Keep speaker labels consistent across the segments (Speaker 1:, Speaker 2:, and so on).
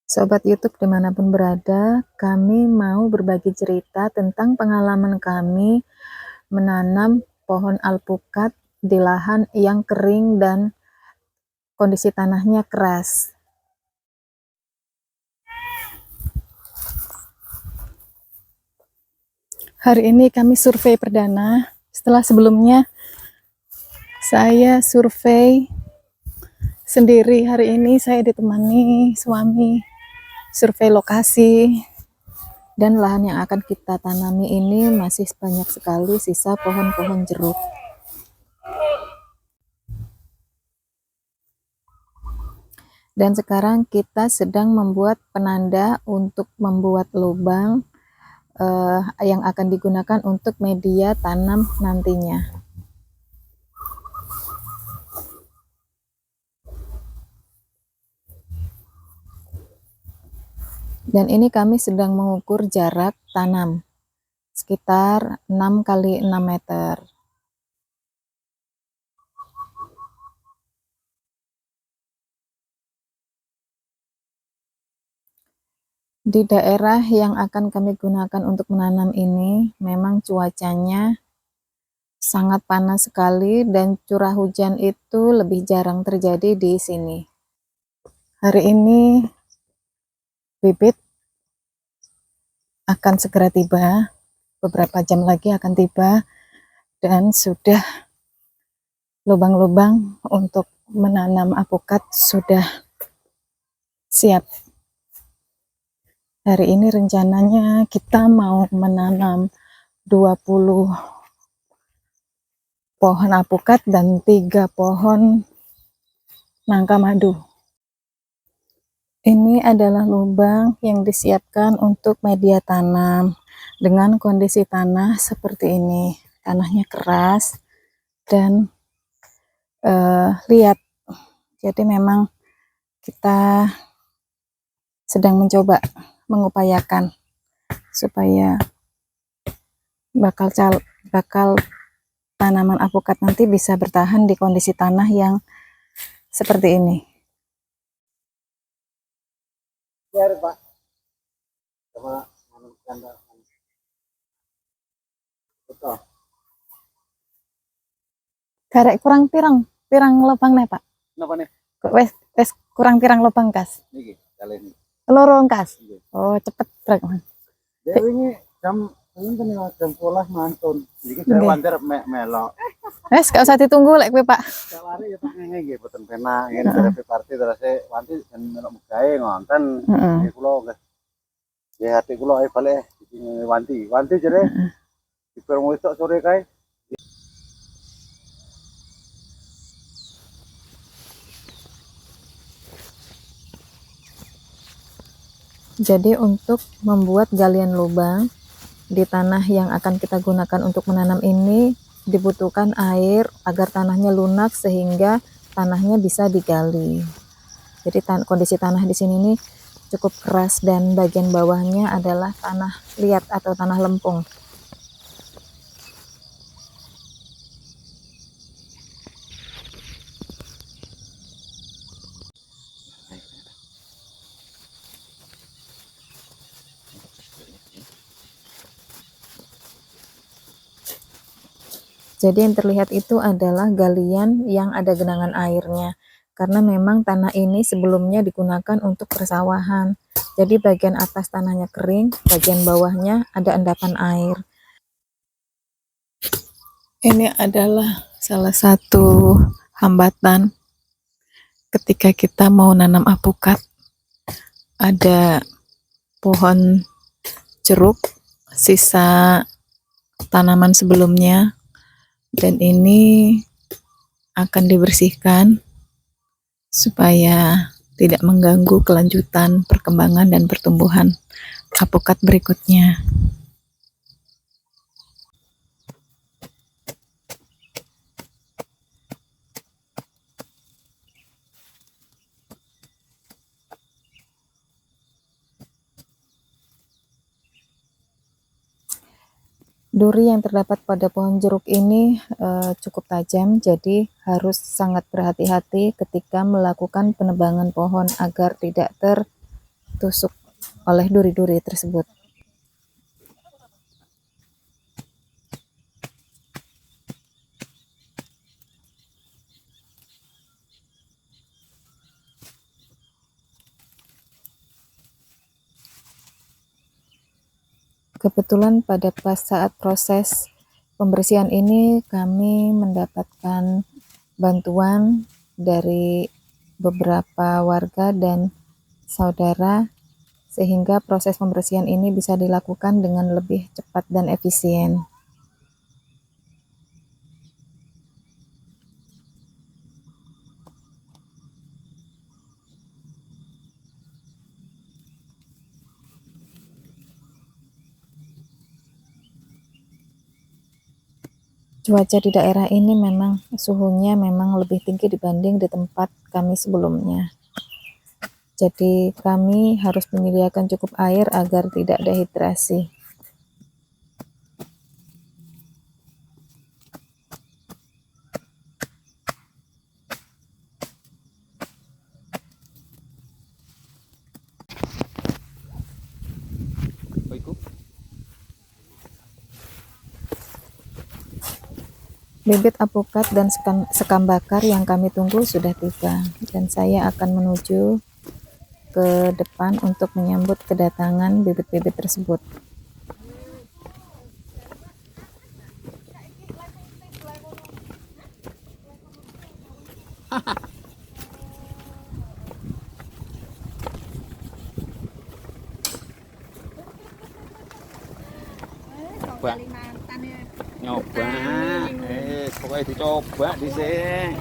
Speaker 1: Sobat YouTube dimanapun berada, kami mau berbagi cerita tentang pengalaman kami menanam pohon alpukat di lahan yang kering dan kondisi tanahnya keras. Hari ini kami survei perdana, setelah sebelumnya saya survei sendiri. Hari ini saya ditemani suami survei lokasi, dan lahan yang akan kita tanami ini masih banyak sekali sisa pohon-pohon jeruk. Dan sekarang kita sedang membuat penanda untuk membuat lubang yang akan digunakan untuk media tanam nantinya. Dan ini kami sedang mengukur jarak tanam sekitar 6 kali 6 meter. Di daerah yang akan kami gunakan untuk menanam ini memang cuacanya sangat panas sekali dan curah hujan itu lebih jarang terjadi di sini. Hari ini bibit akan segera tiba, beberapa jam lagi akan tiba, dan sudah lubang-lubang untuk menanam alpukat sudah siap. Hari ini rencananya kita mau menanam 20 pohon alpukat dan 3 pohon nangka madu. Ini adalah lubang yang disiapkan untuk media tanam dengan kondisi tanah seperti ini. Tanahnya keras dan liat. Jadi memang kita sedang mencoba mengupayakan supaya bakal tanaman alpukat nanti bisa bertahan di kondisi tanah yang seperti ini. Karek kurang pirang lubang nih Pak.
Speaker 2: Napa nih?
Speaker 1: Wes kurang pirang lubang kas.
Speaker 2: Niki kali ini.
Speaker 1: Lorong kas. Oh cepet trek.
Speaker 2: Dewi ini jam ini kan jam 12 mantun. Jadi saya wajar melok.
Speaker 1: Wes gak usah ditunggu lek kowe Pak.
Speaker 2: Saware ya Pak ngene nggih boten penak ngene dari parti terus wanti jan melok megawe ngonten iki kula nggih. Ya hati kula ae balik wanti jere dipireng esuk sore kae.
Speaker 1: Jadi untuk membuat galian lubang di tanah yang akan kita gunakan untuk menanam ini dibutuhkan air agar tanahnya lunak sehingga tanahnya bisa digali. Jadi kondisi tanah di sini nih cukup keras dan bagian bawahnya adalah tanah liat atau tanah lempung. Jadi yang terlihat itu adalah galian yang ada genangan airnya, karena memang tanah ini sebelumnya digunakan untuk persawahan. Jadi bagian atas tanahnya kering, bagian bawahnya ada endapan air. Ini adalah salah satu hambatan ketika kita mau nanam alpukat. Ada pohon jeruk, sisa tanaman sebelumnya, dan ini akan dibersihkan supaya tidak mengganggu kelanjutan perkembangan dan pertumbuhan alpukat berikutnya. Duri yang terdapat pada pohon jeruk ini cukup tajam, jadi harus sangat berhati-hati ketika melakukan penebangan pohon agar tidak ditusuk oleh duri-duri tersebut. Kebetulan pada saat proses pembersihan ini kami mendapatkan bantuan dari beberapa warga dan saudara sehingga proses pembersihan ini bisa dilakukan dengan lebih cepat dan efisien. Cuaca di daerah ini memang suhunya memang lebih tinggi dibanding di tempat kami sebelumnya. Jadi kami harus menyediakan cukup air agar tidak dehidrasi. Bibit apukat dan sekam bakar yang kami tunggu sudah tiba, dan saya akan menuju ke depan untuk menyambut kedatangan bibit-bibit tersebut.
Speaker 3: Nyoba, pokoknya dicoba di sini.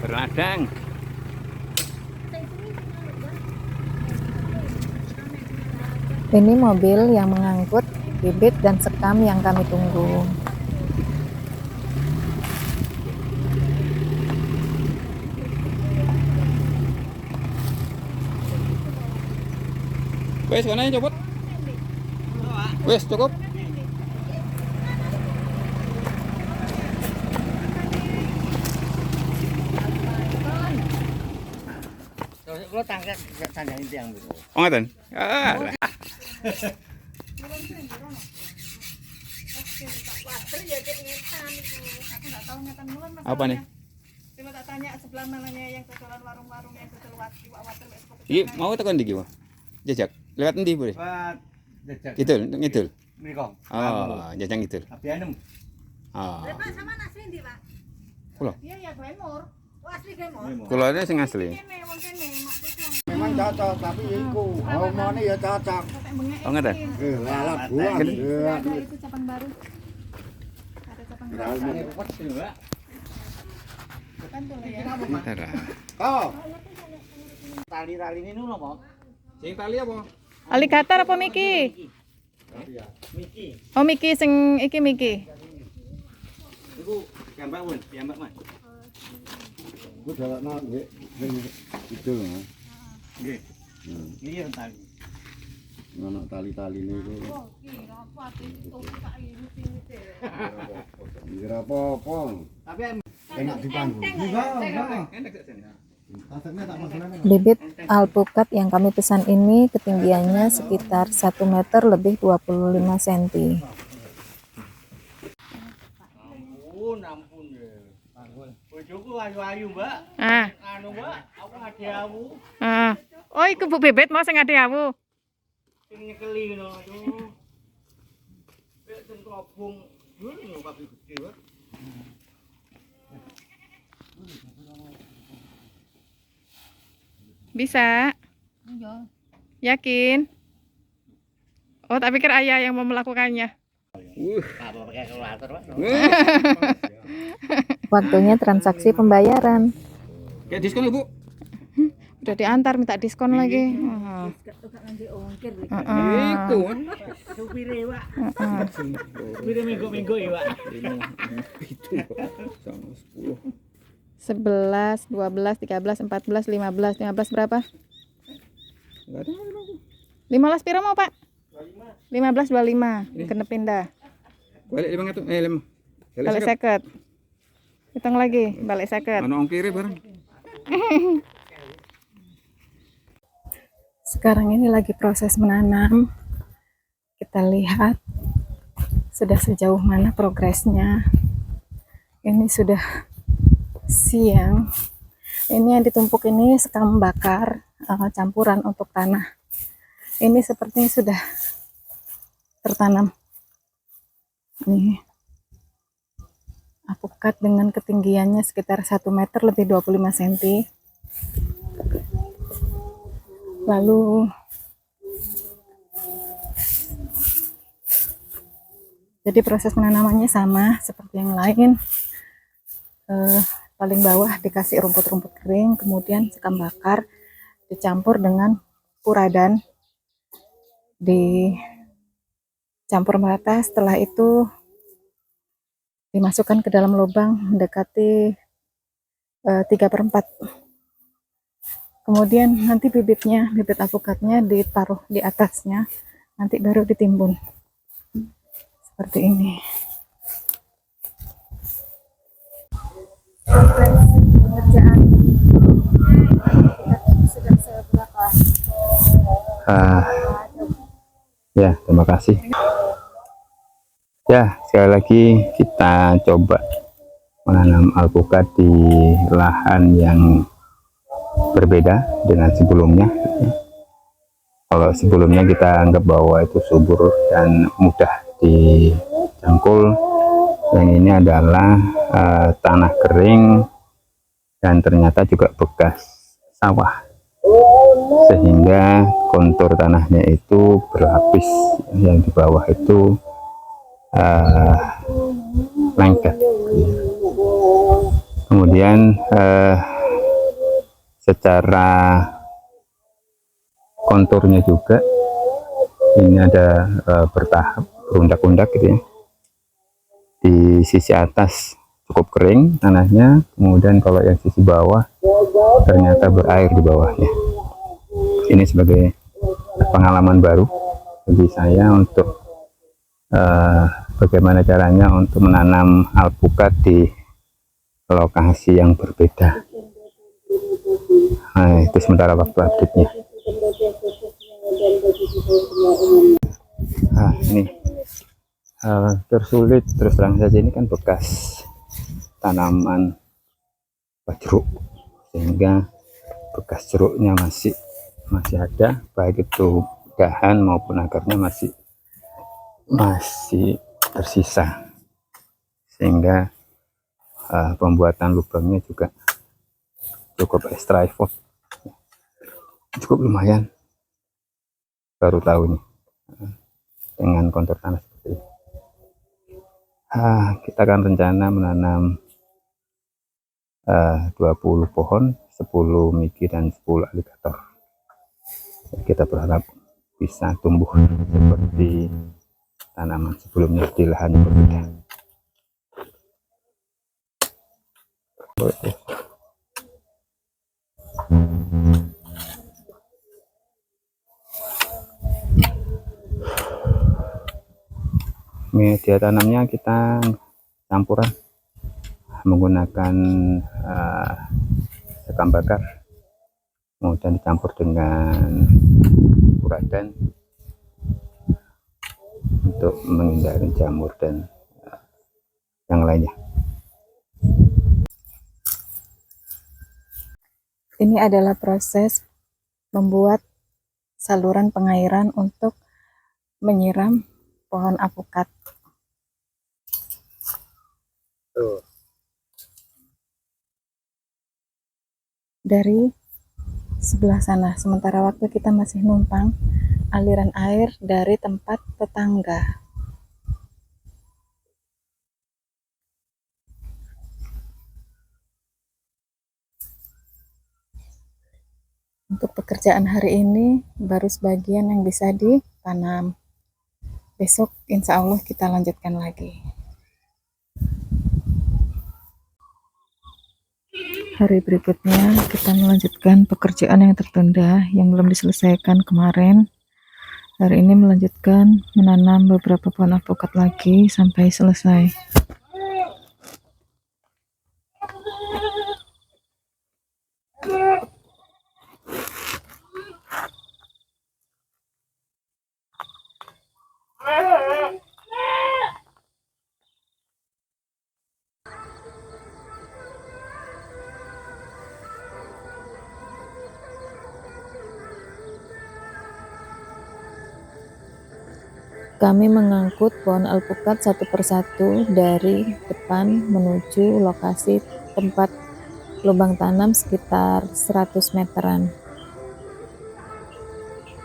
Speaker 3: Berladang.
Speaker 1: Ini mobil yang mengangkut bibit dan sekam yang kami tunggu.
Speaker 3: Wes, mana copot? Wes, cukup.
Speaker 2: Kalau tangkap sandang tiang gitu.
Speaker 3: Oh, ngaten. Ah. Apa nih?
Speaker 4: Coba tak tanya sebelah mananya yang jualan warung-warung yang jual water.
Speaker 3: Iya, mau tekan di gimana? Jajak. Lewat nanti boleh?
Speaker 2: Jajak.
Speaker 3: Ngidul.
Speaker 2: Mriko.
Speaker 3: Oh, jajak ngidul.
Speaker 2: Tapi anem.
Speaker 3: Oh.
Speaker 4: Pak sama asli ndi, Pak?
Speaker 3: Kulo.
Speaker 4: Iya ya Glamour. Oh asli Glamour.
Speaker 3: Kulo ini sing asli.
Speaker 4: Kene wong kene maksudnya.
Speaker 2: Memang cocok tapi iku hormone ya cocok.
Speaker 4: Sampai bengek.
Speaker 3: Oh, ngaten.
Speaker 2: Lalap buah.
Speaker 4: Ada itu cabang baru. Ada cabang baru. Bantu lah ya.
Speaker 3: Bentar.
Speaker 2: Kau. Tali-tali ini nuno apa?
Speaker 3: Sing tali apa?
Speaker 1: Alligator apa Miki?
Speaker 2: Miki.
Speaker 1: Oh Miki sing iki Miki.
Speaker 3: Iku gambar pun, gambar Mas.
Speaker 2: Iku dalekno nggih sing itu lho.
Speaker 3: Nggih.
Speaker 2: Iki yang tali. Ngono tali-tali niku.
Speaker 4: Oh, iki apa itu tak ini.
Speaker 2: Ngira apa-apa. Tapi enak dipanggung.
Speaker 3: Enak sak sini.
Speaker 2: Tasnya tak masalah.
Speaker 1: Bibit alpukat yang kami pesan ini ketinggiannya sekitar 1 meter lebih 25 cm.
Speaker 2: Ampun ya. Bojoku ayu-ayu, Mbak.
Speaker 1: Ah,
Speaker 2: Anu, Mbak, aku hadiahmu
Speaker 1: ah. Oh, iku Bu Bibit mau sing awu.
Speaker 2: sing nyekeli ngono. Aduh. Wek sing klobong. Ngono kabeh gede, Mbak.
Speaker 1: Bisa?
Speaker 4: Iya.
Speaker 1: Yakin? Oh, tak pikir ayah yang mau melakukannya.
Speaker 2: Apa pakai kalkulator, Pak?
Speaker 1: Waktunya transaksi pembayaran.
Speaker 3: Kayak diskon Ibu.
Speaker 1: Udah diantar minta diskon lagi. Ah.
Speaker 3: Iku.
Speaker 2: Supire, Pak. Supire minggu-minggu ya, Pak.
Speaker 3: Itu sama 10.
Speaker 1: 11, 12, 13, 14, 15. 15 berapa?
Speaker 3: Enggak ada.
Speaker 1: 15 piro mau, Pak? 15, 25. Kena pindah.
Speaker 3: Balik 500. 5.
Speaker 1: Balik 50. Hitung lagi, balik 50.
Speaker 3: Ono ongkire bareng.
Speaker 1: Sekarang ini lagi proses menanam. Kita lihat sudah sejauh mana progresnya. Ini sudah siang. Ini yang ditumpuk ini sekam bakar, campuran untuk tanah. Ini sepertinya sudah tertanam. Nih, apukat dengan ketinggiannya sekitar 1 meter lebih 25 cm. Lalu jadi proses penanamannya sama seperti yang lain. Paling bawah dikasih rumput-rumput kering, kemudian sekam bakar dicampur dengan puradan, dicampur merata. Setelah itu dimasukkan ke dalam lubang mendekati 3/4. Kemudian nanti bibit apukatnya ditaruh di atasnya, nanti baru ditimbun seperti ini. Pekerjaan sudah seberapa?
Speaker 3: Ya, terima kasih. Ya, sekali lagi kita coba menanam alpukat di lahan yang berbeda dengan sebelumnya. Kalau sebelumnya kita anggap bahwa itu subur dan mudah dicangkul, yang ini adalah tanah kering dan ternyata juga bekas sawah, sehingga kontur tanahnya itu berlapis, yang di bawah itu lengket. Kemudian secara konturnya juga ini ada bertahap, berundak-undak gitu ya. Di sisi atas cukup kering tanahnya, kemudian kalau yang sisi bawah ternyata berair di bawahnya. Ini sebagai pengalaman baru bagi saya untuk bagaimana caranya untuk menanam alpukat di lokasi yang berbeda. Nah, itu sementara waktu update-nya. Nah, ini tersulit terus terang saja, ini kan bekas tanaman jeruk, sehingga bekas jeruknya masih ada, baik itu dahan maupun akarnya masih tersisa, sehingga pembuatan lubangnya juga cukup extra effort, cukup lumayan. Baru tahu nih dengan kontur tanah seperti ini. Kita akan rencana menanam 20 pohon, 10 miki dan 10 alligator. Kita berharap bisa tumbuh seperti tanaman sebelumnya di lahan yang berbeda. Media tanamnya kita campuran menggunakan sekam bakar, kemudian dicampur dengan puradan untuk menghindari jamur dan yang lainnya.
Speaker 1: Ini adalah proses membuat saluran pengairan untuk menyiram pohon apukat. Dari sebelah sana, sementara waktu kita masih numpang aliran air dari tempat tetangga. Untuk pekerjaan hari ini baru sebagian yang bisa ditanam. Besok insya Allah kita lanjutkan lagi. Hari berikutnya kita melanjutkan pekerjaan yang tertunda yang belum diselesaikan kemarin. Hari ini melanjutkan menanam beberapa pohon apukat lagi sampai selesai. Kami mengangkut pohon alpukat satu persatu dari depan menuju lokasi tempat lubang tanam sekitar 100 meteran.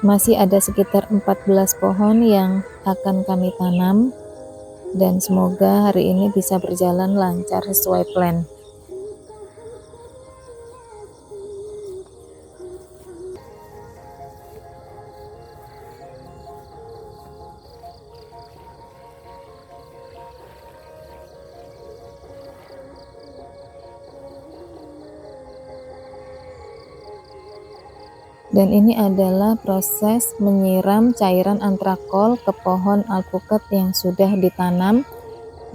Speaker 1: Masih ada sekitar 14 pohon yang akan kami tanam, dan semoga hari ini bisa berjalan lancar sesuai plan. Dan ini adalah proses menyiram cairan antrakol ke pohon alpukat yang sudah ditanam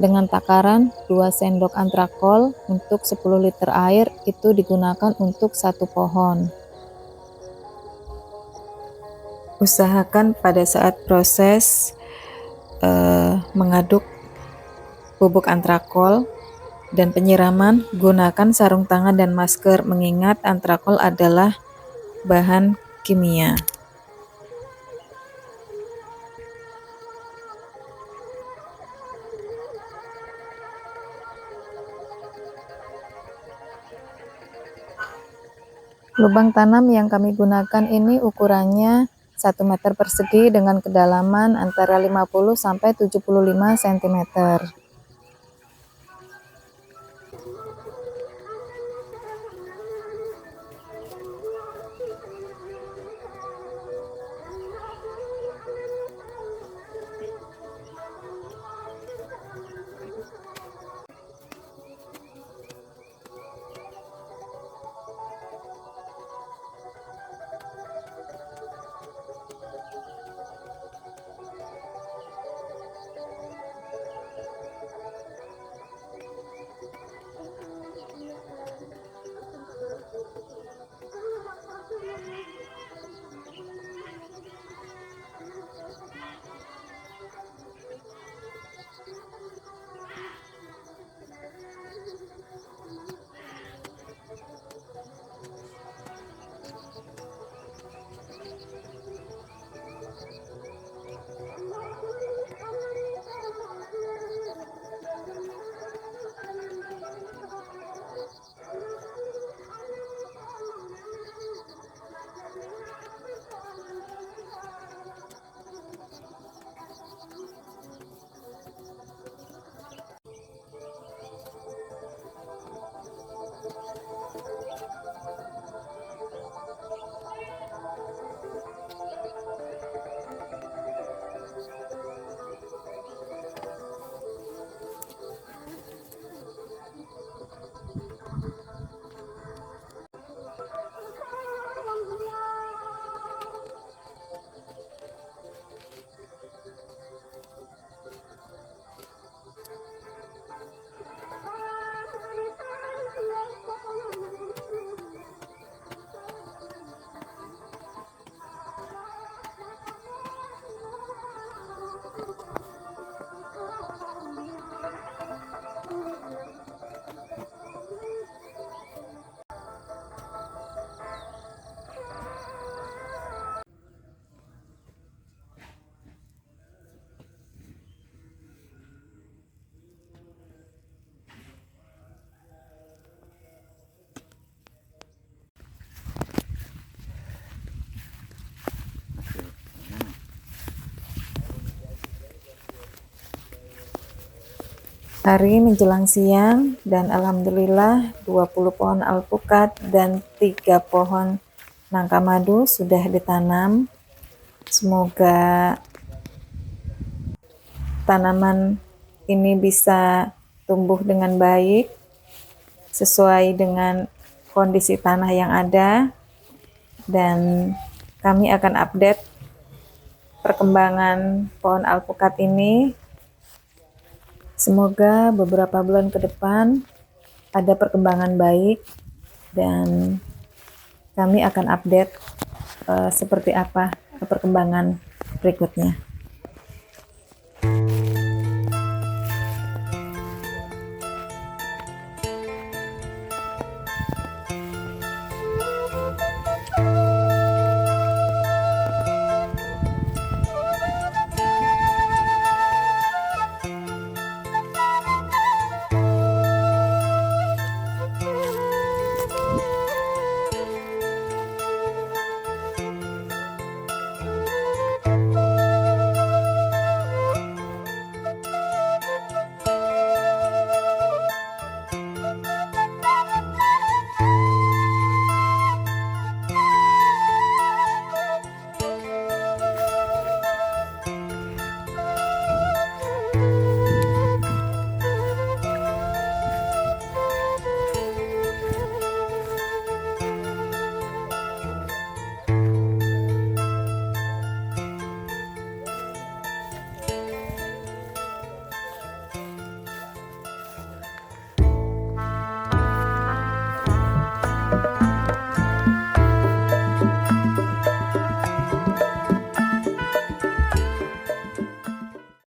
Speaker 1: dengan takaran 2 sendok antrakol untuk 10 liter air. Itu digunakan untuk satu pohon. Usahakan pada saat proses mengaduk bubuk antrakol dan penyiraman, gunakan sarung tangan dan masker, mengingat antrakol adalah bahan kimia. Lubang tanam yang kami gunakan ini ukurannya 1 meter persegi dengan kedalaman antara 50 sampai 75 cm. Hari menjelang siang, dan alhamdulillah 20 pohon alpukat dan 3 pohon nangka madu sudah ditanam. Semoga tanaman ini bisa tumbuh dengan baik sesuai dengan kondisi tanah yang ada, dan kami akan update perkembangan pohon alpukat ini. Semoga beberapa bulan ke depan ada perkembangan baik, dan kami akan update seperti apa perkembangan berikutnya.